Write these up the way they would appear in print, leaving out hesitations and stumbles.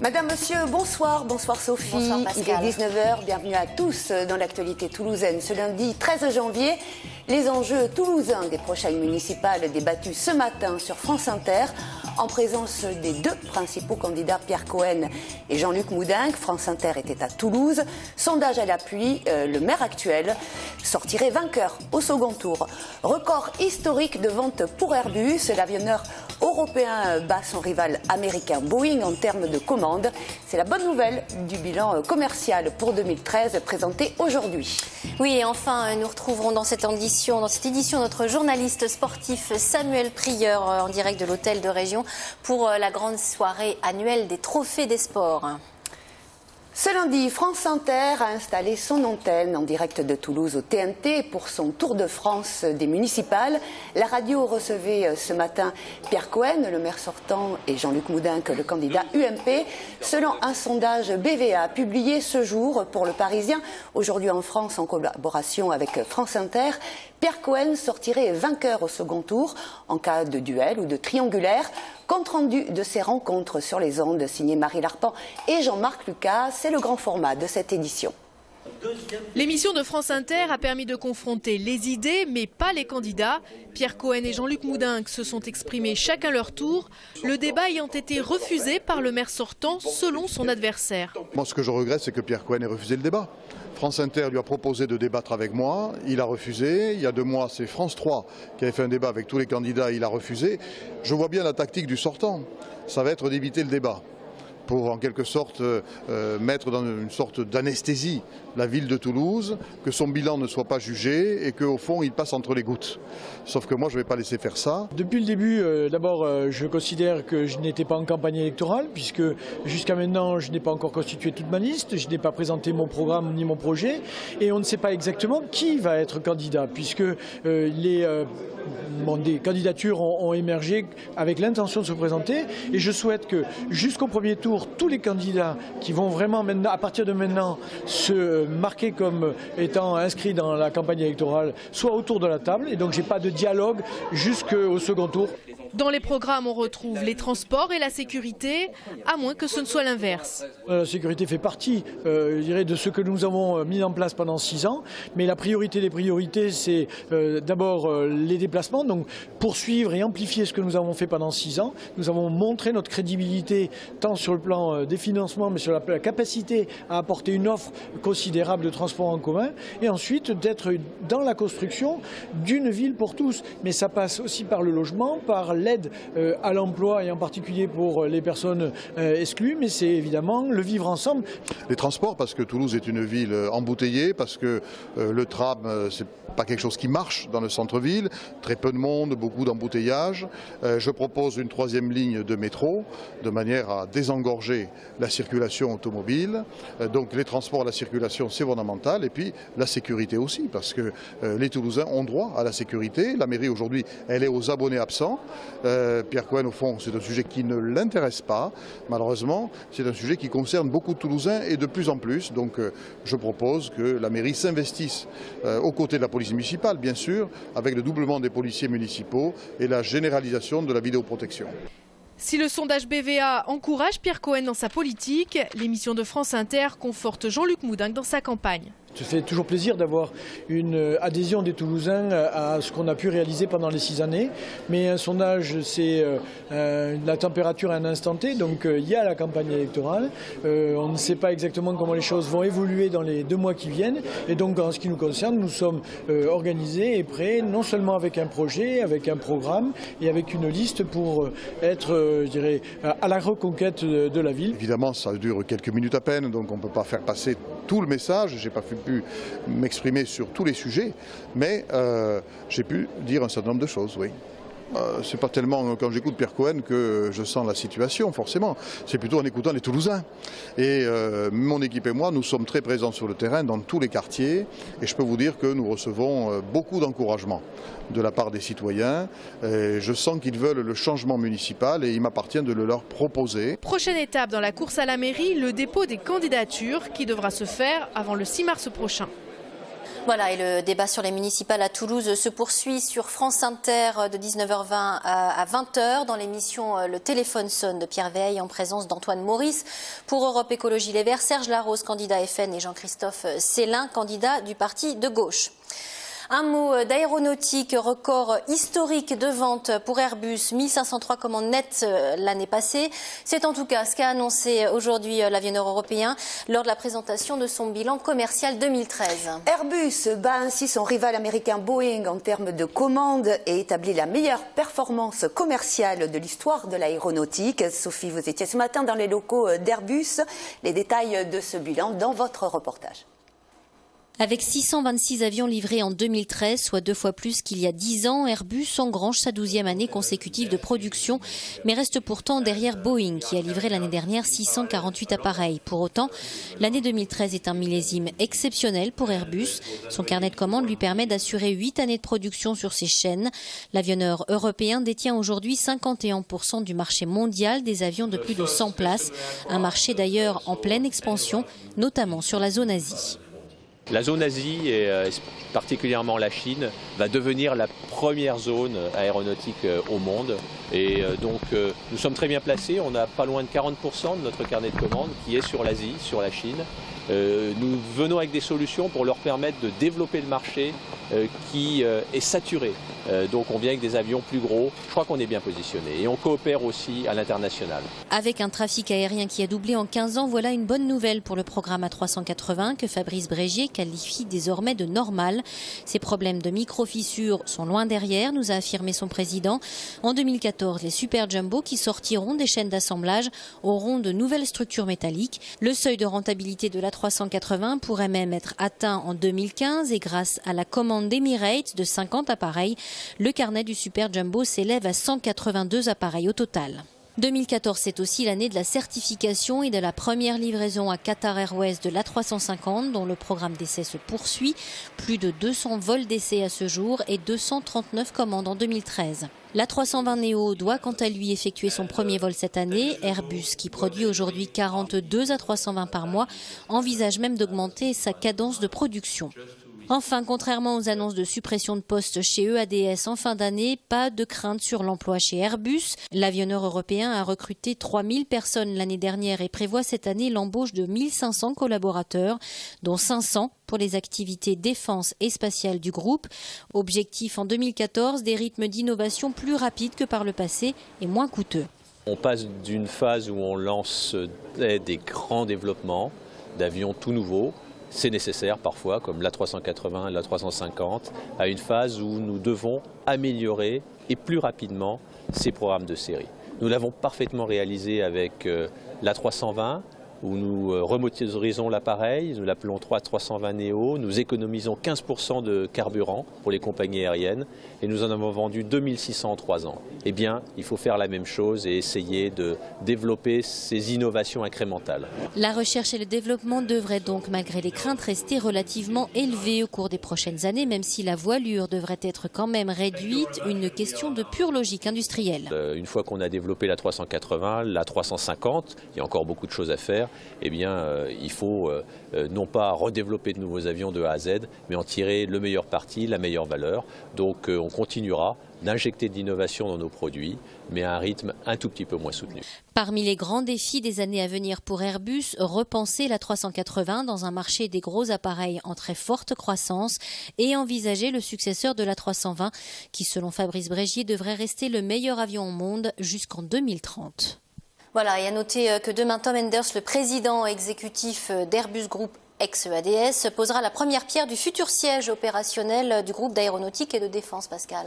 Madame, Monsieur, bonsoir. Bonsoir Sophie. Bonsoir Pascal. Il est 19h. Bienvenue à tous dans l'actualité toulousaine. Ce lundi 13 janvier, les enjeux toulousains des prochaines municipales débattus ce matin sur France Inter en présence des deux principaux candidats, Pierre Cohen et Jean-Luc Moudenc. France Inter était à Toulouse. Sondage à l'appui, le maire actuel sortirait vainqueur au second tour. Record historique de vente pour Airbus. L'avionneur européen bat son rival américain Boeing en termes de commandes. C'est la bonne nouvelle du bilan commercial pour 2013 présenté aujourd'hui. Oui, et enfin, nous retrouverons dans cette édition notre journaliste sportif Samuel Prieur en direct de l'hôtel de région pour la grande soirée annuelle des trophées des sports. Ce lundi, France Inter a installé son antenne en direct de Toulouse au TNT pour son tour de France des municipales. La radio recevait ce matin Pierre Cohen, le maire sortant, et Jean-Luc Moudenc, le candidat UMP. Selon un sondage BVA publié ce jour pour Le Parisien, aujourd'hui en France en collaboration avec France Inter, Pierre Cohen sortirait vainqueur au second tour en cas de duel ou de triangulaire. Compte rendu de ces rencontres sur les ondes, signé Marie Larpan et Jean-Marc Lucas, c'est le grand format de cette édition. L'émission de France Inter a permis de confronter les idées, mais pas les candidats. Pierre Cohen et Jean-Luc Moudenc se sont exprimés chacun leur tour, le débat ayant été refusé par le maire sortant selon son adversaire. Moi, ce que je regrette, c'est que Pierre Cohen ait refusé le débat. France Inter lui a proposé de débattre avec moi, il a refusé. Il y a 2 mois, c'est France 3 qui avait fait un débat avec tous les candidats, il a refusé. Je vois bien la tactique du sortant, ça va être d'éviter le débat, pour en quelque sorte mettre dans une sorte d'anesthésie la ville de Toulouse, que son bilan ne soit pas jugé et qu'au fond il passe entre les gouttes. Sauf que moi je ne vais pas laisser faire ça. Depuis le début, d'abord je considère que je n'étais pas en campagne électorale puisque jusqu'à maintenant je n'ai pas encore constitué toute ma liste, je n'ai pas présenté mon programme ni mon projet et on ne sait pas exactement qui va être candidat puisque des candidatures ont émergé avec l'intention de se présenter et je souhaite que jusqu'au premier tour, tous les candidats qui vont vraiment maintenant, à partir de maintenant se marquer comme étant inscrits dans la campagne électorale soient autour de la table et donc j'ai pas de dialogue jusqu'au second tour. Dans les programmes, on retrouve les transports et la sécurité, à moins que ce ne soit l'inverse. La sécurité fait partie, je dirais, de ce que nous avons mis en place pendant 6 ans. Mais la priorité des priorités, c'est d'abord les déplacements. Donc poursuivre et amplifier ce que nous avons fait pendant 6 ans. Nous avons montré notre crédibilité tant sur le plan des financements, mais sur la capacité à apporter une offre considérable de transport en commun. Et ensuite d'être dans la construction d'une ville pour tous. Mais ça passe aussi par le logement, par l'aide à l'emploi et en particulier pour les personnes exclues, mais c'est évidemment le vivre ensemble. Les transports, parce que Toulouse est une ville embouteillée, parce que le tram, c'est pas quelque chose qui marche dans le centre-ville, très peu de monde, beaucoup d'embouteillages. Je propose une 3e ligne de métro, de manière à désengorger la circulation automobile. Donc les transports, la circulation, c'est fondamental. Et puis la sécurité aussi, parce que les Toulousains ont droit à la sécurité. La mairie aujourd'hui, elle est aux abonnés absents. Pierre Cohen, au fond, c'est un sujet qui ne l'intéresse pas. Malheureusement, c'est un sujet qui concerne beaucoup de Toulousains et de plus en plus. Donc je propose que la mairie s'investisse aux côtés de la police municipale, bien sûr, avec le doublement des policiers municipaux et la généralisation de la vidéoprotection. Si le sondage BVA encourage Pierre Cohen dans sa politique, l'émission de France Inter conforte Jean-Luc Moudenc dans sa campagne. Ça fait toujours plaisir d'avoir une adhésion des Toulousains à ce qu'on a pu réaliser pendant les 6 années. Mais un sondage, c'est la température à un instant T, donc il y a la campagne électorale. On ne sait pas exactement comment les choses vont évoluer dans les 2 mois qui viennent. Et donc en ce qui nous concerne, nous sommes organisés et prêts, non seulement avec un projet, avec un programme et avec une liste pour être, je dirais, à la reconquête de la ville. Évidemment, ça dure quelques minutes à peine, donc on ne peut pas faire passer tout le message. J'ai pas pu m'exprimer sur tous les sujets, mais j'ai pu dire un certain nombre de choses, oui. C'est pas tellement quand j'écoute Pierre Cohen que je sens la situation, forcément. C'est plutôt en écoutant les Toulousains. Et mon équipe et moi, nous sommes très présents sur le terrain, dans tous les quartiers. Et je peux vous dire que nous recevons beaucoup d'encouragement de la part des citoyens. Et je sens qu'ils veulent le changement municipal et il m'appartient de le leur proposer. Prochaine étape dans la course à la mairie, le dépôt des candidatures qui devra se faire avant le 6 mars prochain. Voilà, et le débat sur les municipales à Toulouse se poursuit sur France Inter de 19h20 à 20h dans l'émission Le téléphone sonne de Pierre Veille en présence d'Antoine Maurice. Pour Europe Écologie Les Verts, Serge Larose, candidat FN, et Jean-Christophe Célin, candidat du parti de gauche. Un mot d'aéronautique, record historique de vente pour Airbus, 1503 commandes nettes l'année passée. C'est en tout cas ce qu'a annoncé aujourd'hui l'avionneur européen lors de la présentation de son bilan commercial 2013. Airbus bat ainsi son rival américain Boeing en termes de commandes et établit la meilleure performance commerciale de l'histoire de l'aéronautique. Sophie, vous étiez ce matin dans les locaux d'Airbus. Les détails de ce bilan dans votre reportage. Avec 626 avions livrés en 2013, soit 2 fois plus qu'il y a 10 ans, Airbus engrange sa 12e année consécutive de production, mais reste pourtant derrière Boeing, qui a livré l'année dernière 648 appareils. Pour autant, l'année 2013 est un millésime exceptionnel pour Airbus. Son carnet de commandes lui permet d'assurer 8 années de production sur ses chaînes. L'avionneur européen détient aujourd'hui 51% du marché mondial des avions de plus de 100 places, un marché d'ailleurs en pleine expansion, notamment sur la zone Asie. La zone Asie, et particulièrement la Chine, va devenir la première zone aéronautique au monde. Et donc nous sommes très bien placés, on a pas loin de 40% de notre carnet de commandes qui est sur l'Asie, sur la Chine. Nous venons avec des solutions pour leur permettre de développer le marché qui est saturé. Donc on vient avec des avions plus gros. Je crois qu'on est bien positionné et on coopère aussi à l'international. Avec un trafic aérien qui a doublé en 15 ans, voilà une bonne nouvelle pour le programme A380 que Fabrice Brégier qualifie désormais de normal. Ces problèmes de micro-fissures sont loin derrière, nous a affirmé son président. En 2014, les Super Jumbo qui sortiront des chaînes d'assemblage auront de nouvelles structures métalliques. Le seuil de rentabilité de l'A380 pourrait même être atteint en 2015 et grâce à la commande d'Emirates de 50 appareils, le carnet du Super Jumbo s'élève à 182 appareils au total. 2014, c'est aussi l'année de la certification et de la première livraison à Qatar Airways de l'A350 dont le programme d'essai se poursuit. Plus de 200 vols d'essai à ce jour et 239 commandes en 2013. L'A320 Neo doit quant à lui effectuer son premier vol cette année. Airbus, qui produit aujourd'hui 42 A320 par mois, envisage même d'augmenter sa cadence de production. Enfin, contrairement aux annonces de suppression de postes chez EADS en fin d'année, pas de crainte sur l'emploi chez Airbus. L'avionneur européen a recruté 3000 personnes l'année dernière et prévoit cette année l'embauche de 1500 collaborateurs, dont 500 pour les activités défense et spatiale du groupe. Objectif en 2014, des rythmes d'innovation plus rapides que par le passé et moins coûteux. On passe d'une phase où on lance des grands développements d'avions tout nouveaux. C'est nécessaire parfois, comme l'A380 et l'A350, à une phase où nous devons améliorer et plus rapidement ces programmes de série. Nous l'avons parfaitement réalisé avec l'A320, où nous remotorisons l'appareil, nous l'appelons 320 Neo, nous économisons 15% de carburant pour les compagnies aériennes et nous en avons vendu 2600 en 3 ans. Eh bien, il faut faire la même chose et essayer de développer ces innovations incrémentales. La recherche et le développement devraient donc, malgré les craintes, rester relativement élevés au cours des prochaines années, même si la voilure devrait être quand même réduite, une question de pure logique industrielle. Une fois qu'on a développé la 380, la 350, il y a encore beaucoup de choses à faire. Eh bien, il faut non pas redévelopper de nouveaux avions de A à Z, mais en tirer le meilleur parti, la meilleure valeur. Donc on continuera d'injecter de l'innovation dans nos produits, mais à un rythme un tout petit peu moins soutenu. Parmi les grands défis des années à venir pour Airbus, repenser la 380 dans un marché des gros appareils en très forte croissance et envisager le successeur de la 320 qui, selon Fabrice Brégier, devrait rester le meilleur avion au monde jusqu'en 2030. Voilà, et à noter que demain, Tom Enders, le président exécutif d'Airbus Group ex-EADS, posera la première pierre du futur siège opérationnel du groupe d'aéronautique et de défense, Pascal.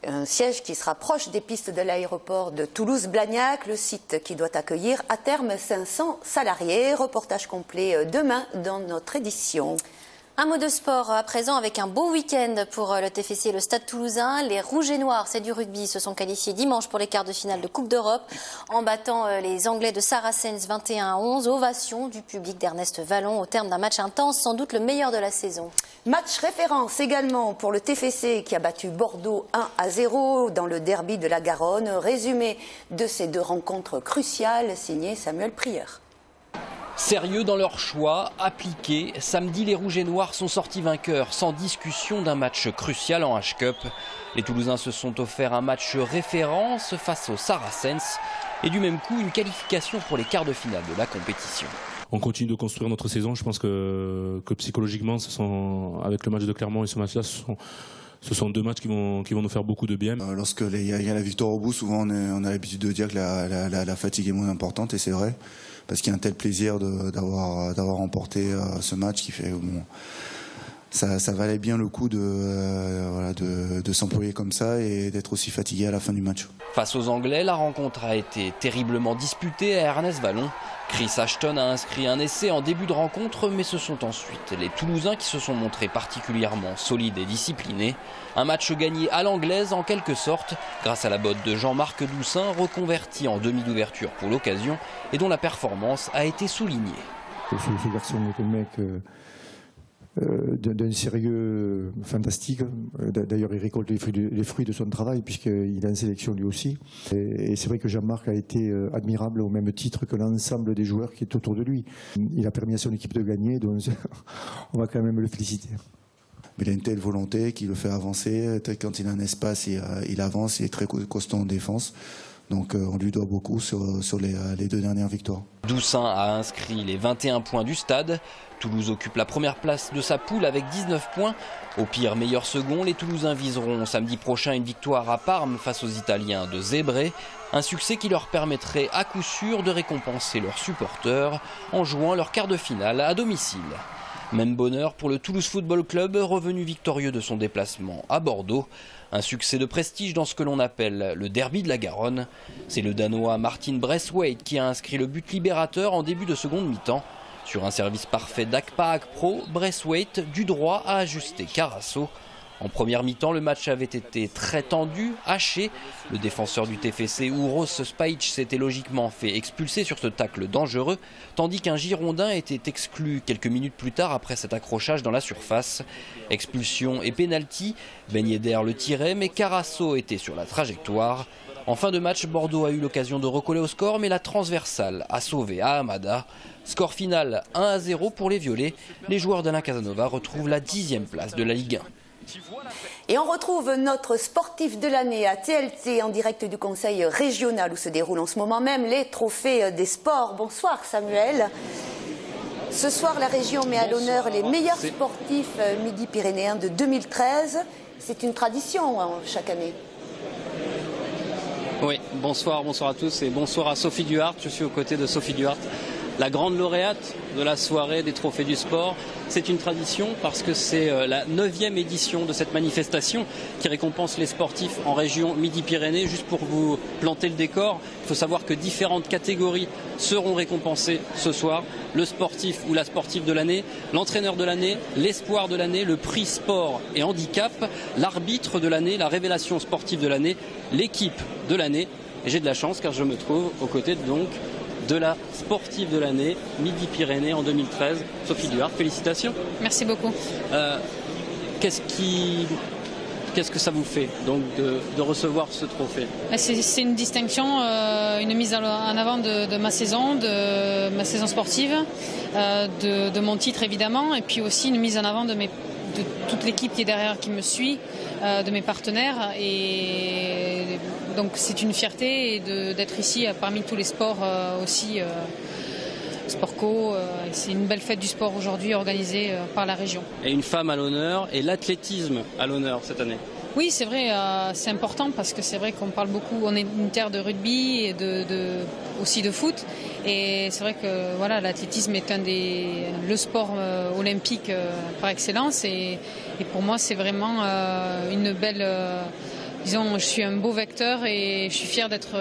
Un siège qui sera proche des pistes de l'aéroport de Toulouse-Blagnac, le site qui doit accueillir à terme 500 salariés. Reportage complet demain dans notre édition. Un mot de sport à présent avec un beau week-end pour le TFC et le Stade Toulousain. Les Rouges et Noirs, c'est du rugby, se sont qualifiés dimanche pour les quarts de finale de Coupe d'Europe en battant les Anglais de Saracens 21-11. Ovation du public d'Ernest Vallon au terme d'un match intense, sans doute le meilleur de la saison. Match référence également pour le TFC qui a battu Bordeaux 1-0 dans le derby de la Garonne. Résumé de ces deux rencontres cruciales signé Samuel Prieur. Sérieux dans leur choix, appliqués, samedi les Rouges et Noirs sont sortis vainqueurs sans discussion d'un match crucial en H-Cup. Les Toulousains se sont offerts un match référence face aux Saracens et du même coup une qualification pour les quarts de finale de la compétition. On continue de construire notre saison, je pense que psychologiquement, avec le match de Clermont et ce match-là, ce sont deux matchs qui vont nous faire beaucoup de bien. Lorsqu'il y a la victoire au bout, souvent on a l'habitude de dire que la fatigue est moins importante, et c'est vrai, parce qu'il y a un tel plaisir d'avoir remporté ce match qui fait ça valait bien le coup de s'employer comme ça et d'être aussi fatigué à la fin du match. Face aux Anglais, la rencontre a été terriblement disputée à Ernest-Vallon. Chris Ashton a inscrit un essai en début de rencontre, mais ce sont ensuite les Toulousains qui se sont montrés particulièrement solides et disciplinés. Un match gagné à l'anglaise en quelque sorte, grâce à la botte de Jean-Marc Doussin, reconverti en demi d'ouverture pour l'occasion, et dont la performance a été soulignée. Ce garçon est un mec d'un sérieux fantastique. D'ailleurs, il récolte les fruits de son travail puisqu'il est en sélection lui aussi. Et c'est vrai que Jean-Marc a été admirable au même titre que l'ensemble des joueurs qui est autour de lui. Il a permis à son équipe de gagner, donc on va quand même le féliciter. Il a une telle volonté qui le fait avancer. Quand il a un espace, il avance, il est très costaud en défense. Donc on lui doit beaucoup sur les deux dernières victoires. Doussin a inscrit les 21 points du stade. Toulouse occupe la première place de sa poule avec 19 points. Au pire meilleur second, les Toulousains viseront samedi prochain une victoire à Parme face aux Italiens de Zebre. Un succès qui leur permettrait à coup sûr de récompenser leurs supporters en jouant leur quart de finale à domicile. Même bonheur pour le Toulouse Football Club, revenu victorieux de son déplacement à Bordeaux. Un succès de prestige dans ce que l'on appelle le derby de la Garonne. C'est le Danois Martin Braithwaite qui a inscrit le but libérateur en début de seconde mi-temps. Sur un service parfait d'Akpa-Akpro, Braithwaite du droit à ajuster Carasso. En première mi-temps, le match avait été très tendu, haché. Le défenseur du TFC, Uros Spajic, s'était logiquement fait expulser sur ce tacle dangereux, tandis qu'un Girondin était exclu quelques minutes plus tard après cet accrochage dans la surface. Expulsion et pénalty, Ben Yedder le tirait, mais Carasso était sur la trajectoire. En fin de match, Bordeaux a eu l'occasion de recoller au score, mais la transversale a sauvé à Hamada. Score final 1-0 pour les Violets. Les joueurs d'Alain Casanova retrouvent la 10e place de la Ligue 1. Et on retrouve notre sportif de l'année à TLT en direct du conseil régional où se déroulent en ce moment même les trophées des sports. Bonsoir Samuel. Ce soir, la région met à l'honneur les meilleurs sportifs midi-pyrénéens de 2013. C'est une tradition chaque année. Oui, bonsoir à tous et bonsoir à Sophie Duhart. Je suis aux côtés de Sophie Duhart, la grande lauréate de la soirée des trophées du sport. C'est une tradition parce que c'est la 9e édition de cette manifestation qui récompense les sportifs en région Midi-Pyrénées. Juste pour vous planter le décor, il faut savoir que différentes catégories seront récompensées ce soir. Le sportif ou la sportive de l'année, l'entraîneur de l'année, l'espoir de l'année, le prix sport et handicap, l'arbitre de l'année, la révélation sportive de l'année, l'équipe de l'année. Et j'ai de la chance car je me trouve aux côtés de la sportive de l'année, Midi-Pyrénées en 2013, Sophie Duhart. Félicitations. Merci beaucoup. Qu'est-ce que ça vous fait donc de recevoir ce trophée? C'est une distinction, une mise en avant de ma saison sportive, de mon titre évidemment, et puis aussi une mise en avant de toute l'équipe qui est derrière, qui me suit, de mes partenaires. Et donc c'est une fierté d'être ici parmi tous les sports aussi. Sport Co, c'est une belle fête du sport aujourd'hui organisée par la région. Et une femme à l'honneur et l'athlétisme à l'honneur cette année. Oui, c'est vrai, c'est important parce que c'est vrai qu'on parle beaucoup, on est une terre de rugby et aussi de foot. Et c'est vrai que voilà, l'athlétisme est le sport olympique par excellence. Et pour moi, c'est vraiment une belle... disons, je suis un beau vecteur et je suis fière d'être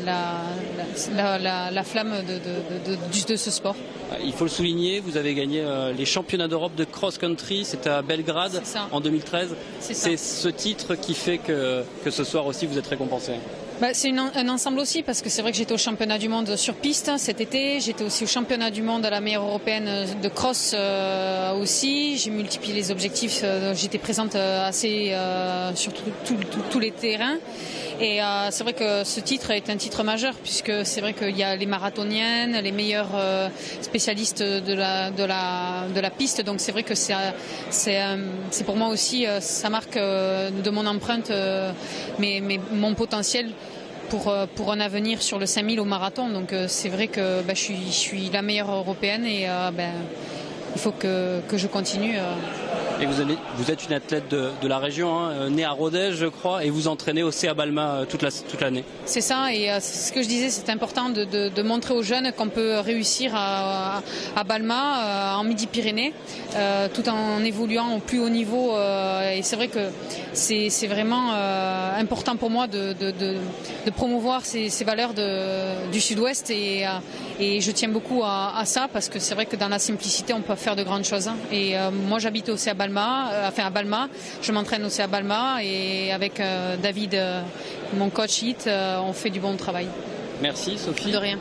la flamme de ce sport. Il faut le souligner, vous avez gagné les championnats d'Europe de cross-country, c'était à Belgrade en 2013. C'est ce titre qui fait que ce soir aussi vous êtes récompensé. C'est un ensemble aussi, parce que c'est vrai que j'étais au championnat du monde sur piste cet été, j'étais aussi au championnat du monde à la meilleure européenne de cross aussi, j'ai multiplié les objectifs, j'étais présente assez sur tous les terrains. Et c'est vrai que ce titre est un titre majeur, puisque c'est vrai qu'il y a les marathoniennes, les meilleurs spécialistes de la piste, donc c'est vrai que c'est pour moi aussi, ça marque de mon empreinte mon potentiel pour un avenir sur le 5000 au marathon. Donc c'est vrai que je suis la meilleure européenne et il faut que je continue. Et vous êtes une athlète de la région, née à Rodez, je crois, et vous entraînez au CA Balma toute l'année. C'est ça, et ce que je disais, c'est important de montrer aux jeunes qu'on peut réussir à Balma, en Midi-Pyrénées, tout en évoluant au plus haut niveau. Et c'est vrai que c'est vraiment important pour moi de promouvoir ces valeurs du Sud-Ouest, et je tiens beaucoup à ça, parce que c'est vrai que dans la simplicité, on peut faire de grandes choses. Et moi, j'habite au CA Balma. À Balma, je m'entraîne aussi à Balma, et avec David, mon coach HIT, on fait du bon travail. Merci Sophie. De rien.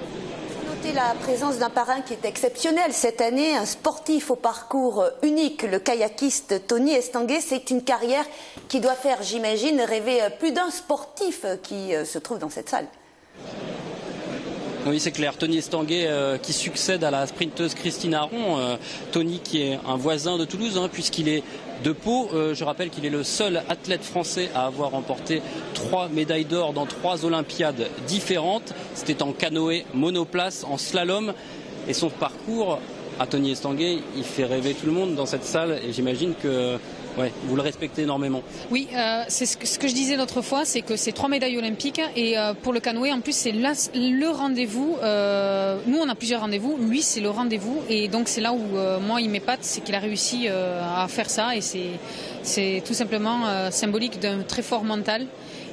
Notez la présence d'un parrain qui est exceptionnel cette année, un sportif au parcours unique, le kayakiste Tony Estanguet. C'est une carrière qui doit faire, j'imagine, rêver plus d'un sportif qui se trouve dans cette salle. Oui, c'est clair. Tony Estanguet qui succède à la sprinteuse Christine Aron. Tony qui est un voisin de Toulouse, puisqu'il est de Pau. Je rappelle qu'il est le seul athlète français à avoir remporté 3 médailles d'or dans 3 Olympiades différentes. C'était en canoë monoplace, en slalom. Et son parcours à Tony Estanguet, il fait rêver tout le monde dans cette salle. Et j'imagine que vous le respectez énormément. Oui, c'est ce que je disais l'autre fois, c'est que c'est 3 médailles olympiques, et pour le canoë, en plus, c'est le rendez-vous. Nous, on a plusieurs rendez-vous, lui, c'est le rendez-vous, et donc c'est là où moi, il m'épate, c'est qu'il a réussi à faire ça, et c'est tout simplement symbolique d'un très fort mental.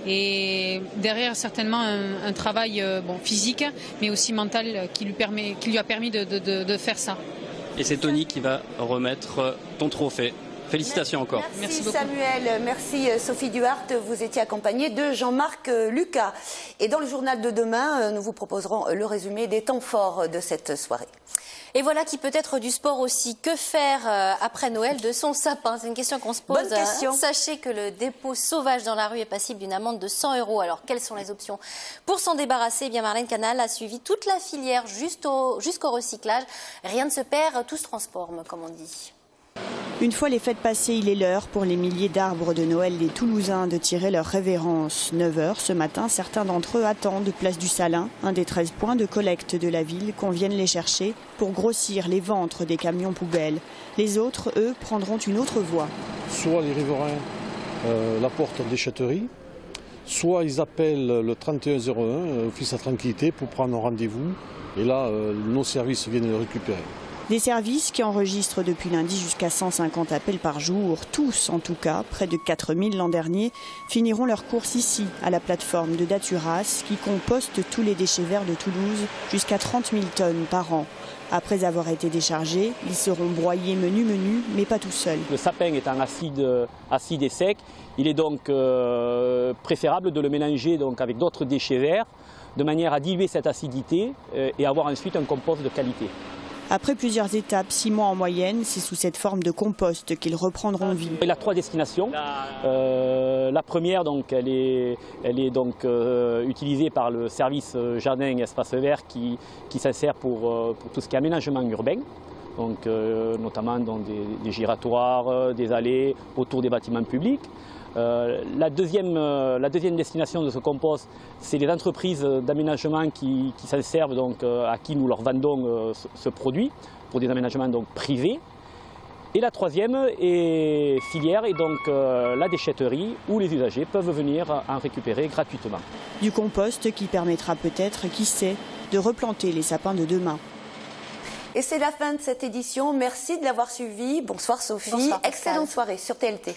Et derrière, certainement, un travail physique, mais aussi mental, qui lui a permis de faire ça. Et c'est Tony qui va remettre ton trophée. Félicitations encore. Merci beaucoup. Samuel, merci Sophie Duhart. Vous étiez accompagnée de Jean-Marc Lucas. Et dans le journal de demain, nous vous proposerons le résumé des temps forts de cette soirée. Et voilà qui peut être du sport aussi. Que faire après Noël de son sapin? C'est une question qu'on se pose. Bonne question. Sachez que le dépôt sauvage dans la rue est passible d'une amende de 100 €. Alors, quelles sont les options pour s'en débarrasser? Eh bien, Marlène Canal a suivi toute la filière jusqu'au recyclage. Rien ne se perd, tout se transforme, comme on dit. Une fois les fêtes passées, il est l'heure pour les milliers d'arbres de Noël des Toulousains de tirer leur révérence. 9 h ce matin, certains d'entre eux attendent place du Salin, un des 13 points de collecte de la ville, qu'on vienne les chercher pour grossir les ventres des camions poubelles. Les autres, eux, prendront une autre voie. Soit les riverains l'apportent en déchetterie, soit ils appellent le 3101, Office à tranquillité, pour prendre un rendez-vous. Et là, nos services viennent le récupérer. Des services qui enregistrent depuis lundi jusqu'à 150 appels par jour. Tous, en tout cas, près de 4000 l'an dernier, finiront leur course ici, à la plateforme de Daturas, qui composte tous les déchets verts de Toulouse, jusqu'à 30 000 tonnes par an. Après avoir été déchargés, ils seront broyés menu, mais pas tout seuls. Le sapin est un acide et sec. Il est donc préférable de le mélanger donc avec d'autres déchets verts, de manière à diluer cette acidité et avoir ensuite un compost de qualité. Après plusieurs étapes, 6 mois en moyenne, c'est sous cette forme de compost qu'ils reprendront vie. Il a 3 destinations. La première, donc, elle est donc utilisée par le service jardin et espace vert qui s'insère pour tout ce qui est aménagement urbain. Donc, notamment dans des giratoires, des allées autour des bâtiments publics. La deuxième destination de ce compost, c'est les entreprises d'aménagement qui s'en servent, donc, à qui nous leur vendons ce produit pour des aménagements donc, privés. Et la troisième filière est donc la déchetterie où les usagers peuvent venir en récupérer gratuitement. Du compost qui permettra peut-être, qui sait, de replanter les sapins de demain. Et c'est la fin de cette édition. Merci de l'avoir suivi. Bonsoir Sophie. Bonsoir, excellente soirée sur TLT.